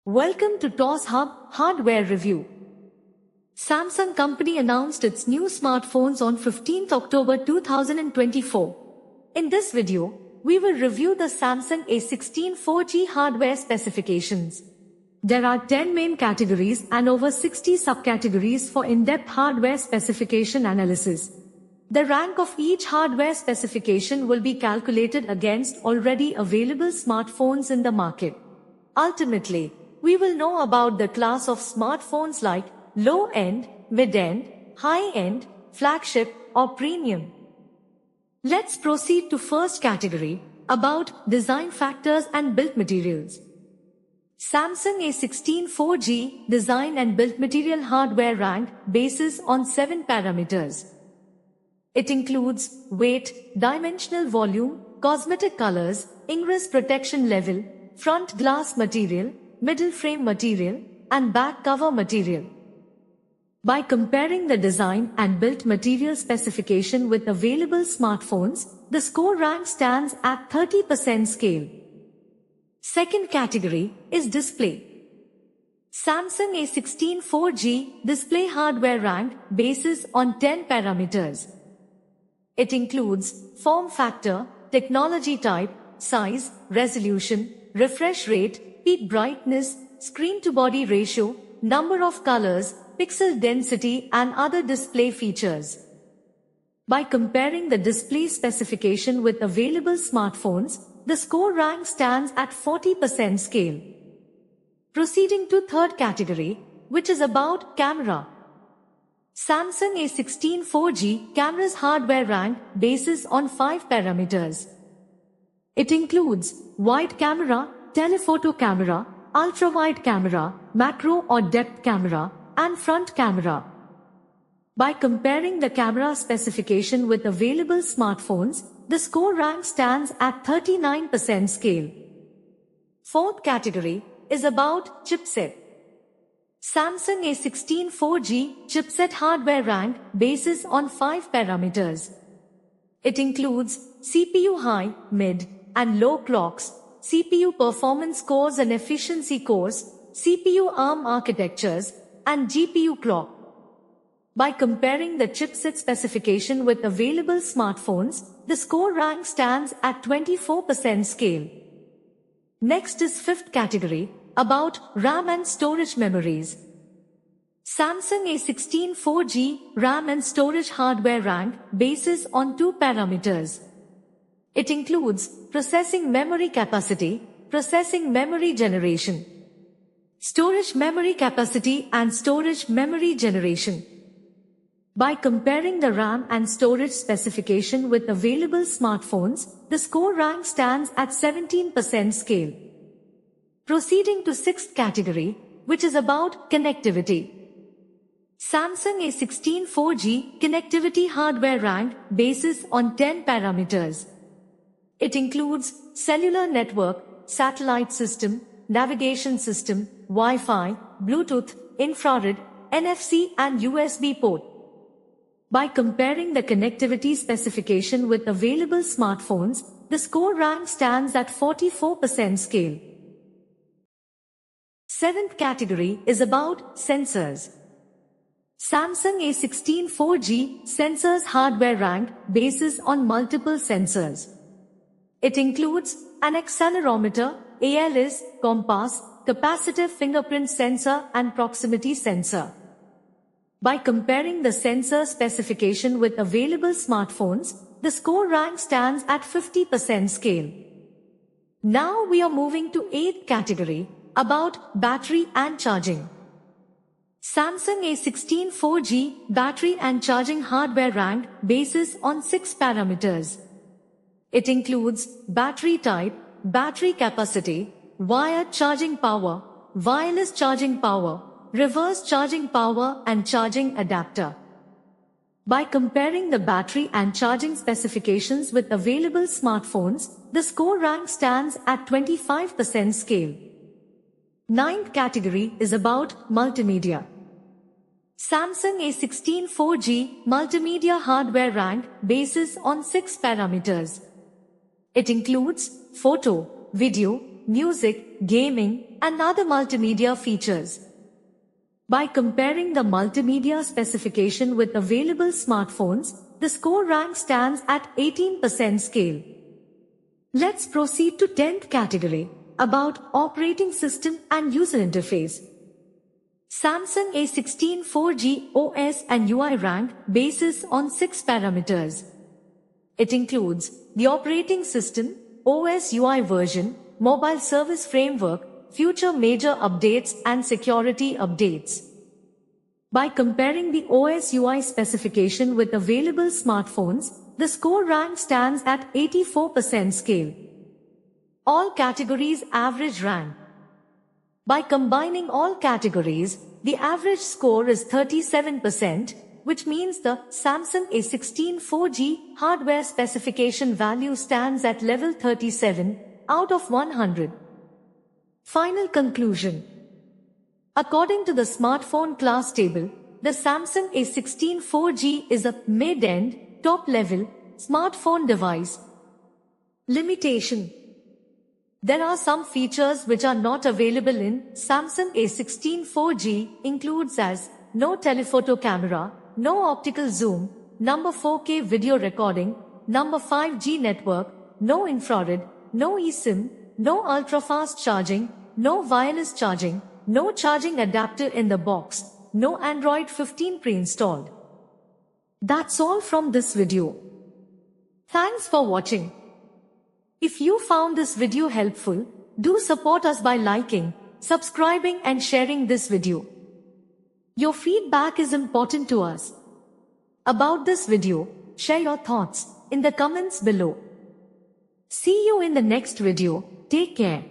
Welcome to TOS Hub Hardware Review. Samsung company announced its new smartphones on 15th October 2024. In this video, we will review the Samsung A16 4G hardware specifications. There are 10 main categories and over 60 subcategories for in-depth hardware specification analysis. The rank of each hardware specification will be calculated against already available smartphones in the market. Ultimately, we will know about the class of smartphones like low-end, mid-end, high-end, flagship or premium. Let's proceed to first category, about design factors and build materials. Samsung A16 4G design and build material hardware rank bases on 7 parameters. It includes weight, dimensional volume, cosmetic colors, ingress protection level, front glass material, middle frame material, and back cover material. By comparing the design and build material specification with available smartphones, the score rank stands at 30% scale. Second category is display. Samsung A16 4G display hardware rank bases on 10 parameters. It includes form factor, technology type, size, resolution, refresh rate, peak brightness, screen-to-body ratio, number of colors, pixel density and other display features. By comparing the display specification with available smartphones, the score rank stands at 40% scale. Proceeding to third category, which is about camera. Samsung A16 4G camera's hardware rank bases on 5 parameters. It includes wide camera, telephoto camera, ultra-wide camera, macro or depth camera, and front camera. By comparing the camera specification with available smartphones, the score rank stands at 39% scale. Fourth category is about chipset. Samsung A16 4G chipset hardware rank bases on 5 parameters. It includes CPU high, mid, and low clocks, CPU performance cores and efficiency cores, CPU ARM architectures, and GPU clock. By comparing the chipset specification with available smartphones, the score rank stands at 24% scale. Next is fifth category, about RAM and storage memories. Samsung A16 4G RAM and storage hardware rank bases on 2 parameters. It includes processing memory capacity, processing memory generation, storage memory capacity and storage memory generation. By comparing the RAM and storage specification with available smartphones, the score rank stands at 17% scale. Proceeding to sixth category, which is about connectivity. Samsung A16 4G connectivity hardware rank bases on 10 parameters. It includes cellular network, satellite system, navigation system, Wi-Fi, Bluetooth, infrared, NFC and USB port. By comparing the connectivity specification with available smartphones, the score rank stands at 44% scale. Seventh category is about sensors. Samsung A16 4G sensors hardware rank bases on multiple sensors. It includes an accelerometer, ALS, compass, capacitive fingerprint sensor and proximity sensor. By comparing the sensor specification with available smartphones, the score rank stands at 50% scale. Now we are moving to eighth category, about battery and charging. Samsung A16 4G battery and charging hardware rank bases on 6 parameters. It includes battery type, battery capacity, wired charging power, wireless charging power, reverse charging power and charging adapter. By comparing the battery and charging specifications with available smartphones, the score rank stands at 25% scale. Ninth category is about multimedia. Samsung A16 4G multimedia hardware rank bases on 6 parameters. It includes photo, video, music, gaming, and other multimedia features. By comparing the multimedia specification with available smartphones, the score rank stands at 18% scale. Let's proceed to 10th category, about operating system and user interface. Samsung A16 4G OS and UI rank bases on 6 parameters. It includes the operating system, OS UI version, mobile service framework, future major updates and security updates. By comparing the OS UI specification with available smartphones, the score rank stands at 84% scale. All categories average rank. By combining all categories, the average score is 37%, which means the Samsung A16 4G hardware specification value stands at level 37 out of 100. Final conclusion. According to the smartphone class table, the Samsung A16 4G is a mid-end, top-level smartphone device. Limitation. There are some features which are not available in Samsung A16 4G, includes as no telephoto camera, no optical zoom, number 4K video recording, number 5G network, no infrared, no eSIM, no ultra-fast charging, no wireless charging, no charging adapter in the box, no Android 15 pre-installed. That's all from this video. Thanks for watching. If you found this video helpful, do support us by liking, subscribing and sharing this video. Your feedback is important to us. About this video, share your thoughts in the comments below. See you in the next video. Take care.